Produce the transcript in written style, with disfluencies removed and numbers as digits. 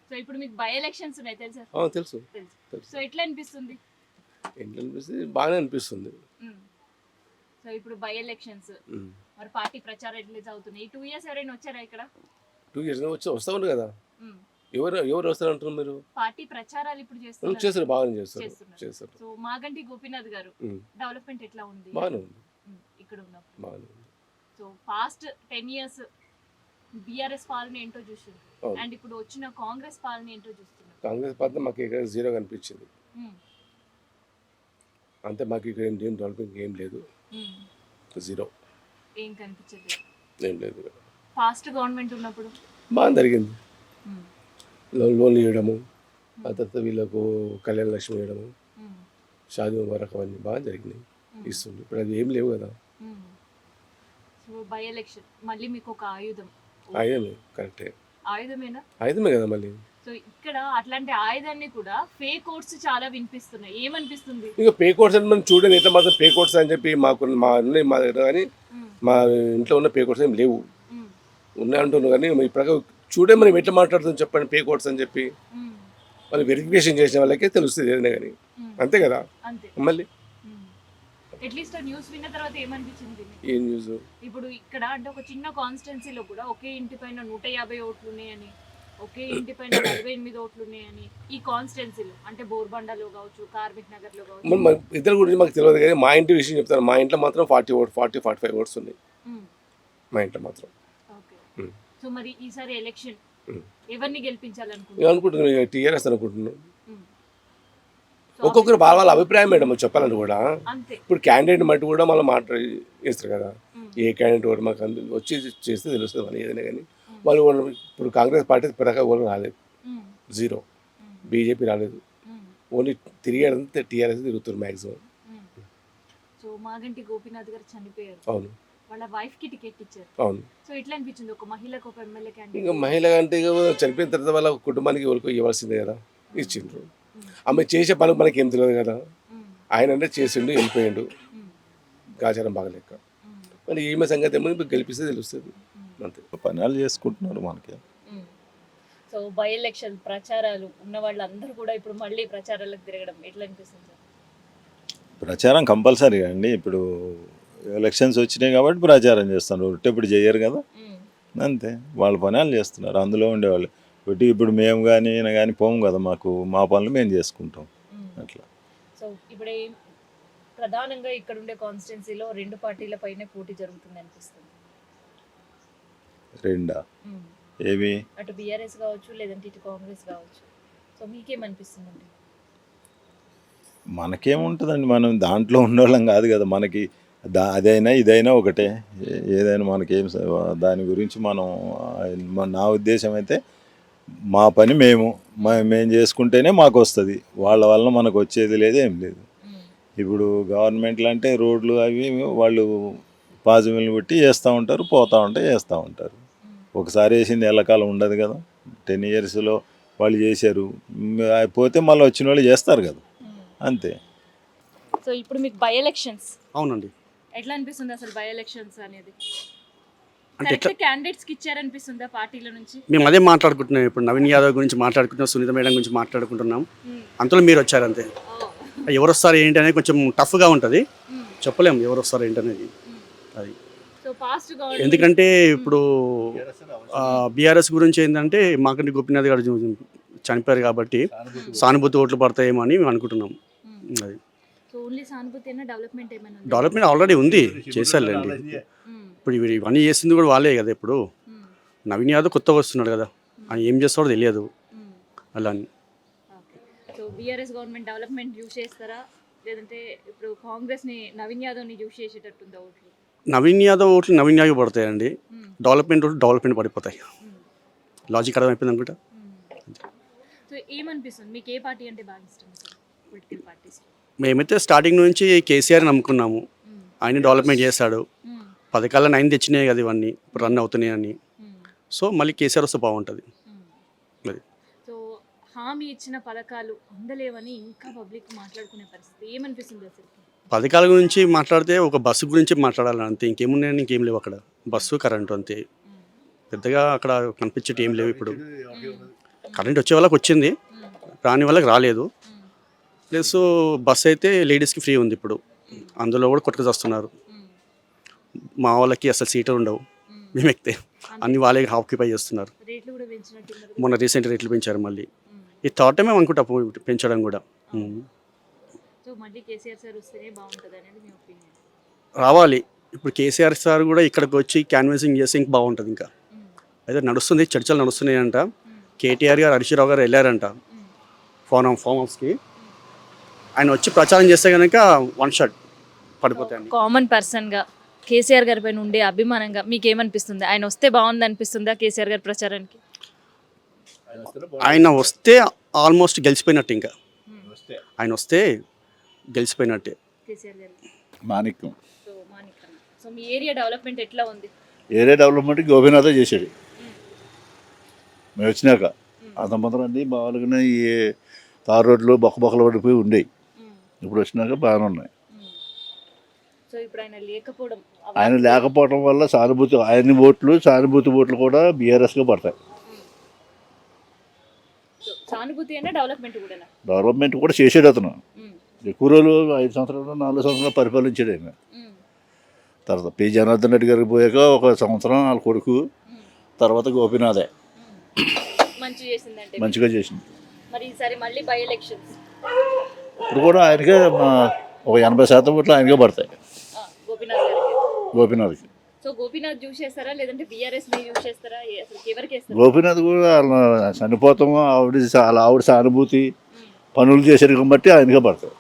So ఇప్పుడు మీకు by elections ఉన్నాయి తెలుసా? తెలుసు. సో ఎట్లా అనిపిస్తుంది? ఎట్లా అనిపిస్తుంది? బాగానే అనిపిస్తుంది. సో ఇప్పుడు బై ఎలక్షన్స్ మరి పార్టీ ప్రచారం ఎట్లా అవుతున్నాయి? ఈ 2 ఇయర్స్ ఎవరైనా వచ్చారా ఇక్కడ? 2 ఇయర్స్ వస్తూ ఉంది కదా. ఎవరు వస్తారంటారు మీరు? పార్టీ ప్రచారాలు ఇప్పుడు చేస్తున్నారు. చేస్తారు, బాగానే చేస్తారు. సో మాగంటి గోపీనాథ్ గారు డెవలప్మెంట్ ఎట్లా ఉంది? బాగానే ఉంది ఇక్కడ ఉన్నప్పుడు. బాగానే ఉంది. సో పాస్ట్ 10 ఇయర్స్ బీఆర్ఎస్ పాలన ఏంటో చూసింది అండ్ ఇప్పుడు వచ్చిన కాంగ్రెస్ పాలన ఏంటో చూస్తున్నారు. కాంగ్రెస్ పాలన మాకు ఇక్కడ జీరో కనిపించింది. అంతే, మాకు ఇక్కడ ఏం డెవలపింగ్ ఏం లేదు. జీరో ఏం కనిపించలేదు. ఏం లేదు. ఫాస్ట్ గవర్నమెంట్ ఉన్నప్పుడు బాగా జరిగింది. లోన్లు ఇవ్వడము, ఆ తర్వాత వీళ్ళకు కళ్యాణ లక్ష్మి ఇవ్వడము, షాదీ ముబారక్ అవన్నీ బాగా జరిగినాయి, ఇస్తుంది. ఇప్పుడు అది ఏం లేవు కదా. సో బై ఎలక్షన్ మళ్ళీ మీకు ఒక ఆయుధం. ఆయుధమే, కరెక్టే. ఆయుధమేనా? ఆయుధమే కదా మళ్ళీ. సో ఇక్కడ అట్లాంటి ఆయుధాన్ని కూడా ఫేక్ ఓట్స్ చాలా వినిపిస్తున్నాయి. ఏమనిపిస్తుంది? ఇంకా పే కోడ్స్ అని మనం చూడండి, ఎంత మాత్రం పే కోడ్స్ అని చెప్పి మా దగ్గర కానీ మా ఇంట్లో ఉన్న పే కోడ్స్ ఏం లేవు. ఉన్నాయి అంటున్నాను కానీ ఇప్పుడు చూడే మనం ఎట్లా మాట్లాడుతాం చెప్పండి. పే కోడ్స్ అని చెప్పి వాళ్ళు వెరిఫికేషన్ చేసిన వాళ్ళకే తెలుస్తుంది ఏదైనా కానీ. అంతే కదా. మళ్ళీ అట్లీస్ట్ న్యూస్ విన్న తర్వాత ఏమనిపించింది? ఏ న్యూస్? ఇప్పుడు ఇక్కడ అంటే ఒక చిన్న కాన్స్టిట్యున్సీలో కూడా ఒకే ఇంటి పైన 150 ఓట్లు ఉన్నాయని, ఒకే ఇంటి పైన 48 ఓట్లు ఉన్నాయని ఈ కాన్స్టిట్యున్సీలో అంటే బోర్బండలో కావచ్చు, కార్మిక్ నగర్ లో కావచ్చు. ఇద్దరు గురించి మాకు తెలియదు కానీ మా ఇంటి విషయం చెప్తాను. మా ఇంట్లో మాత్రం 45 ఓట్స్ ఉన్నాయి మా ఇంట్లో మాత్రం. సో మరి ఈసారి ఎలక్షన్ ఎవరిని గెలిపించాలనుకుంటున్నాను? టీఆర్ఎస్ అనుకుంటున్నాను. ఒక్కొక్కరు వాళ్ళ అభిప్రాయం మేడం చెప్పాలంటే కూడా. ఇప్పుడు క్యాండిడేట్ మట్టి కూడా మనం చేస్తారు కదా. ఏ క్యాండిడేట్ కూడా మాకు వచ్చి చేస్తే తెలుస్తుంది వాళ్ళు ఏదైనా కానీ. వాళ్ళు ఇప్పుడు కాంగ్రెస్ పార్టీ ప్రకారం వాళ్ళు రాలేదు, జీరో. బీజేపీ రాలేదు, ఓన్లీ తిరిగేదంతా టీఆర్ఎస్ తిరుగుతారు మ్యాక్సిమం. సో మాగంటి గోపీనాథ్ గారు చనిపోయారు. అవును. వాళ్ళ వైఫ్ కి టికెట్ ఇచ్చారు. అవును. సో ఎట్లా అనిపించింది ఒక మహిళకు ఒక ఎమ్మెల్యే క్యాండిడేట్? ఇంకా మహిళ అంటే చనిపోయిన తర్వాత వాళ్ళ కుటుంబానికి ఎవరికి ఇవ్వాల్సిందే కదా, ఇచ్చిండ్రు. ఆమె చేసే పని మనకి ఏం తెలియదు కదా. ఆయన అంటే చేసిండు, వెళ్ళిపోయిండు, గాచారం బాగలేక. మరి ఈమె సంగతి ఏమో గెలిపిస్తే తెలుస్తుంది. అంతే, పనులు చేసుకుంటున్నారు మనకి. సో బై ఎలక్షన్ ప్రచారాలు ఉన్న వాళ్ళందరూ కూడా ఇప్పుడు మళ్ళీ ప్రచారాలకు తిరగడం ఎట్లా అనిపిస్తుంది సార్? ప్రచారం కంపల్సరీ అండి. ఇప్పుడు ఎలక్షన్స్ వచ్చినాయి కాబట్టి ప్రచారం చేస్తున్నారు. ఇప్పుడు చేయరు కదా. అంతే, వాళ్ళ పనులు చేస్తున్నారు అందులో ఉండేవాళ్ళు. ఇప్పుడు మేము కానీ ఈయన కానీ పోము కదా, మా పనులు మేము చేసుకుంటాం అట్లా. సో ఇప్పుడు ప్రధానంగా ఇక్కడ ఉండే కాన్స్టిట్యున్సీలో 2 పార్టీల పైనే పోటీ జరుగుతుంది అనిపిస్తుంది. రెండా? ఏవి? అటు బీఆర్ఎస్ కావచ్చు, లేదంటే ఇటు కాంగ్రెస్ కావచ్చు. సో మీకేమనిపిస్తుందండి? మనకేముంటుందండి, మనం దాంట్లో ఉండేవాళ్ళం కాదు కదా. మనకి అదైనా ఇదైనా ఒకటే. ఏదైనా మనకేం దాని గురించి నా ఉద్దేశం అయితే మా పని మేము చేసుకుంటేనే మాకు వస్తుంది. వాళ్ళ వల్ల మనకు వచ్చేది లేదు, ఏం లేదు. ఇప్పుడు గవర్నమెంట్లు అంటే రోడ్లు అవి వాళ్ళు పాజిబుల్ని బట్టి చేస్తూ ఉంటారు, పోతూ ఉంటే చేస్తూ ఉంటారు. ఒకసారి వేసింది ఎల్లకాలం ఉండదు కదా. 10 ఇయర్స్లో వాళ్ళు చేశారు, పోతే మళ్ళీ వచ్చిన వాళ్ళు చేస్తారు కదా, అంతే. సో ఇప్పుడు మీకు బై ఎలక్షన్స్. అవునండి. ఎట్లా అనిపిస్తుంది అసలు బై ఎలక్షన్స్ అనేది? అంటే క్యాండిడేట్స్ కి ఇచ్చారనిపిస్తుందా పార్టీల నుంచి? మేము అదే మాట్లాడుకుంటున్నాం. ఇప్పుడు నవీన్ యాదవ్ గురించి మాట్లాడుకుంటున్నాం, సునీత మేడం గురించి మాట్లాడుకుంటున్నాం. అంతలో మీరు వచ్చారు అంతే. ఎవరు వస్తారు ఏంటి అనేది కొంచెం టఫ్గా ఉంటుంది, చెప్పలేము ఎవరు వస్తారు ఏంటి అనేది. అది ఎందుకంటే ఇప్పుడు బీఆర్ఎస్ గురించి ఏంటంటే మాగంటి గోపీనాథ్ గారు చనిపోయారు కాబట్టి సానుభూతి ఓట్లు పడతాయేమో అని మేము అనుకుంటున్నాం. అది డెవలప్మెంట్ ఆల్రెడీ ఉంది, చేశారులేండి. ఇప్పుడు ఇవన్నీ చేసింది కూడా వాళ్ళే కదా. ఇప్పుడు నవీన్ యాదవ్ కొత్తగా వస్తున్నాడు కదా, ఆయన ఏం చేస్తాడో తెలియదు అలా అని. So BRS government development use చేస్తారా, లేదంటే ఇప్పుడు కాంగ్రెస్ ని నవీన్ యాదవ్ ని యూస్ చేసేటట్టుందా ఓట్లు? నవీన్ యాదవ్ ఓట్లు నవీన్ యాదవ్ పడతాయండి, డెవలప్మెంట్ పడిపోతాయి. లాజిక్ అర్థమైపోయింది అనుకుంటా. సో ఏమనిపిస్తుంది మీకు, ఏ పార్టీ అంటే బాగా ఇష్టం పొలిటికల్ పార్టీస్? మేమైతే స్టార్టింగ్ నుంచి కేసీఆర్ నమ్ముకున్నాము, ఆయన డెవలప్మెంట్ చేశాడు. పథకాలను ఆయన తెచ్చినాయి కదా ఇవన్నీ ఇప్పుడు రన్ అవుతున్నాయి అని. సో మళ్ళీ కేసీఆర్ వస్తే బాగుంటుంది. అది సో హామీ ఇచ్చిన పథకాలు అందలేవని ఇంకా పబ్లిక్ మాట్లాడుకునే పరిస్థితి ఏమనిపిస్తుంది అసలు? పథకాల గురించి మాట్లాడితే ఒక బస్సు గురించి మాట్లాడాలి అంతే, ఇంకేమున్నాయని ఇంకేం లేవు అక్కడ. బస్సు కరెంటు అంతే, పెద్దగా అక్కడ కనిపించేటి ఏం లేవు ఇప్పుడు. కరెంట్ వచ్చే వాళ్ళకి వచ్చింది, రాని వాళ్ళకి రాలేదు. ప్లస్ బస్ అయితే లేడీస్కి ఫ్రీ ఉంది ఇప్పుడు, అందులో కూడా కొట్టుకు వస్తున్నారు. మా వాళ్ళకి అసలు సీట్లు ఉండవు, మేము ఎక్కితే అన్ని వాళ్ళే ఆక్యుపై చేస్తున్నారు. రేట్లు కూడా పెంచినట్టున్నారు. మొన్న రీసెంట్ రేట్లు పెంచారు మళ్ళీ, ఈ థర్డ్ టైం మేము అనుకుంటా పెంచడం కూడా. సో మళ్ళీ కేసీఆర్ సార్ వస్తేనే బాగుంటుంది అనేది మీ ఒపీనియన్. రావాలి. ఇప్పుడు కేసీఆర్ సార్ కూడా ఇక్కడికి వచ్చి క్యాన్వాసింగ్ చేస్తే ఇంక బాగుంటుంది. ఇంకా అయితే నడుస్తుంది, చర్చలు నడుస్తున్నాయంట. కేటీఆర్ గారు, హరీశ్రావు గారు వెళ్ళారంట ఫామ్ హౌస్కి. ఆయన వచ్చి ప్రచారం చేస్తే కనుక వన్ షాట్ పడిపోతాయండి. కామన్ పర్సన్గా కేసీఆర్ గారి పైన ఉండే అభిమానంగా మీకు ఏమనిపిస్తుంది? ఆయన వస్తే బాగుంది అనిపిస్తుందా కేసీఆర్ గారి ప్రచారానికి? ఆయన వస్తే ఆల్మోస్ట్ గెలిచిపోయినట్టు. ఇంకా ఆయన వస్తే గెలిచిపోయినట్టే. కేసీఆర్ గారు మాణిక్యం సో మాణిక్యం. సో మీ ఏరియా డెవలప్మెంట్ ఎట్లా ఉంది? ఏరియా డెవలప్మెంట్ గోపీనాథే చేశాడు. మేము వచ్చినాక అంత మాత్రం అన్నీ మామూలుగానే ఈ తారు రోడ్లు బొక్కలు పడిపోయి ఉండేవి. ఇప్పుడు వచ్చినాక బాగానే ఉన్నాయి. సో ఇప్పుడు ఆయన లేకపోవడం, ఆయన లేకపోవడం వల్ల సానుభూతి, ఆయన సానుభూతి ఓట్లు కూడా బీఆర్ఎస్గా పడతాయి. సానుభూతి అయినా డెవలప్మెంట్ కూడా డెవలప్మెంట్ కూడా చేసాడు అతను. ఎక్కువ రోజులు 5 సంవత్సరాలు 4 సంవత్సరాలు పరిపాలించాడు ఆయన. తర్వాత పి జనార్దన్ రెడ్డి గారికి పోయాక 1 సంవత్సరం వాళ్ళ కొడుకు, తర్వాత గోపీనాథే మంచిగా చేసింది. మరి ఈసారి మళ్ళీ బై ఎలక్షన్స్ ఇప్పుడు కూడా ఆయనకే ఒక 80% ఓట్లు ఆయనకే పడతాయి గోపీనాథ్ గారికి. గోపీనాథ్కి. సో గోపీనాథ్ చూస్ చేస్తారా లేదంటే బీఆర్ఎస్ ని యూస్ చేస్తారా? అసలు ఎవరికి వేస్తారు? గోపీనాథ్ కూడా చనిపోతాము, ఆవిడ సానుభూతి పనులు చేశారు కాబట్టి ఆయనకే పడతాయి.